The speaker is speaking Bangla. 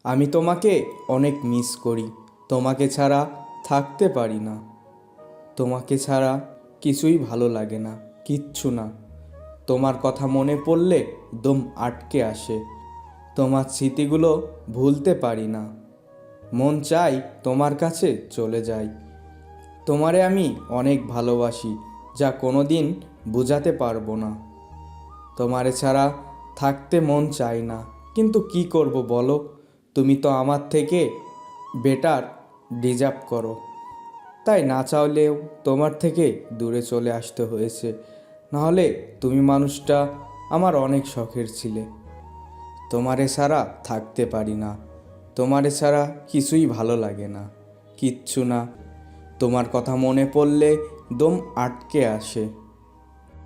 আমি তোমাকে অনেক মিস করি। তোমাকে ছাড়া থাকতে পারি না। তোমাকে ছাড়া কিছুই ভালো লাগে না, কিচ্ছু না। তোমার কথা মনে পড়লে দম আটকে আসে। তোমার স্মৃতিগুলো ভুলতে পারি না। মন চাই তোমার কাছে চলে যাই। তোমারে আমি অনেক ভালোবাসি, যা কোনো দিন বোঝাতে পারবো না। তোমারে ছাড়া থাকতে মন চায় না, কিন্তু কি করব বলো? তুমি তো আমার থেকে বেটার ডিজার্ভ করো। তাই না চাইলেও তোমার থেকে দূরে চলে আসতে হয়েছে। নাহলে তুমি মানুষটা আমার অনেক শখের ছিলে। তোমারে ছাড়া থাকতে পারি না। তোমারে ছাড়া কিছুই ভালো লাগে না, কিচ্ছু না। তোমার কথা মনে পড়লে দম আটকে আসে।